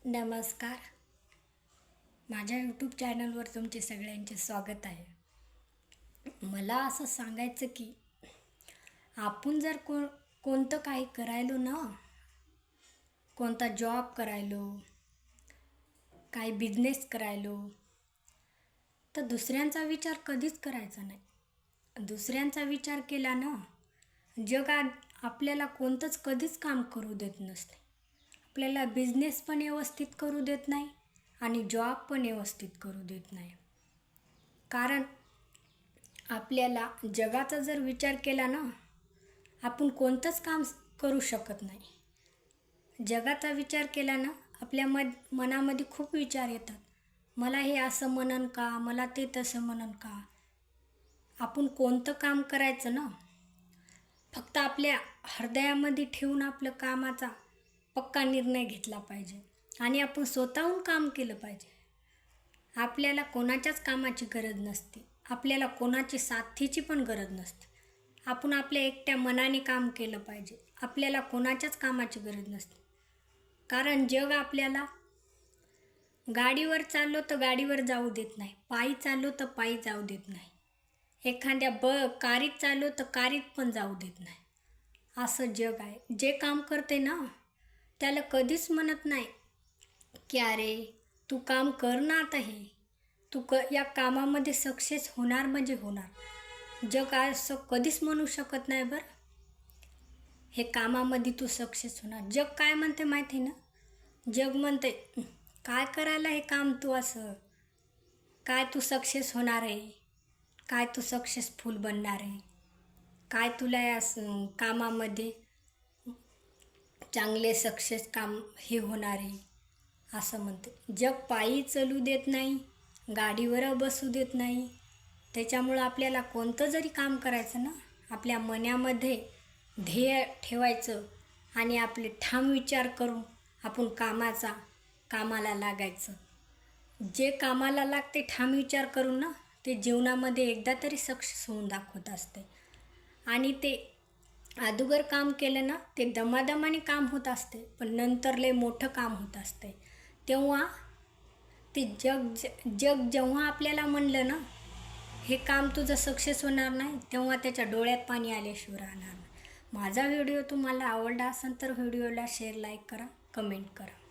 नमस्कार. माझ्या यूट्यूब चॅनलवर तुमचे सगळ्यांचे स्वागत आहे. मला असं सांगायचं की आपण जर कोणतं काही करायलो ना, कोणता जॉब करायलो, काही बिझनेस करायलो, तर दुसऱ्यांचा विचार कधीच करायचा नाही. दुसऱ्यांचा विचार केला ना, जगात आपल्याला कोणतंच कधीच काम करू देत नसते. आपल्याला बिझनेस पण व्यवस्थित करू देत नाही आणि जॉब पण व्यवस्थित करू देत नाही. कारण आपल्याला जगाचा जर विचार केला ना, आपण कोणतंच काम करू शकत नाही. जगाचा विचार केला ना, आपल्या मनामध्ये खूप विचार येतात. मला हे असं म्हणन का, मला ते तसं म्हणन का. आपण कोणतं काम करायचं ना, फक्त आपल्या हृदयामध्ये ठेवून आपलं कामाचा पक्का निर्णय घेतला पाहिजे आणि आपण स्वतःहून काम केलं पाहिजे. आपल्याला कोणाच्याच कामाची गरज नसते. आपल्याला कोणाची साथीची पण गरज नसते. आपण आपल्या एकट्या मनाने काम केलं पाहिजे. आपल्याला कोणाच्याच कामाची गरज नसते. कारण जग आपल्याला गाडीवर चाललो तर गाडीवर जाऊ देत नाही, पायी चाललो तर पायी जाऊ देत नाही, एखाद्या कारीत चाललो तर कारीत पण जाऊ देत नाही. असं जग आहे. जे काम करते ना, त्याला कधीच म्हणत नाही की अरे तू काम कर ना, आता हे तू या कामामध्ये सक्सेस होणार म्हणजे होणार. जग असं कधीच म्हणू शकत नाही बरं, हे कामामध्ये तू सक्सेस होणार. जग काय म्हणते माहिती ना, जग म्हणते काय करायला हे काम तू असं, काय तू सक्सेस होणार आहे, काय तू सक्सेसफुल बनणार आहे, काय तुला या कामामध्ये चांगले सक्सेस काम हे होणार आहे, असं म्हणते. जग पायी चालू देत नाही, गाडीवर बसू देत नाही. त्याच्यामुळं आपल्याला कोणतं जरी काम करायचं ना, आपल्या मनामध्ये ध्येय ठेवायचं आणि आपले ठाम विचार करून आपण कामाला लागायचं. जे कामाला लागते ठाम विचार करून ना, ते जीवनामध्ये एकदा तरी सक्सेस होऊन दाखवत असते. आणि ते अगोदर काम केलं ना, ते दमादमाने काम होत असते, पण नंतर लय मोठं काम होत असते. तेव्हा ते जग जेव्हा आपल्याला म्हणलं ना, हे काम तुझं सक्सेस होणार नाही, तेव्हा त्याच्या डोळ्यात पाणी आल्याशिवाय राहणार नाही. माझा व्हिडिओ तुम्हाला आवडला असेल तर व्हिडिओला शेअर, लाईक करा, कमेंट करा.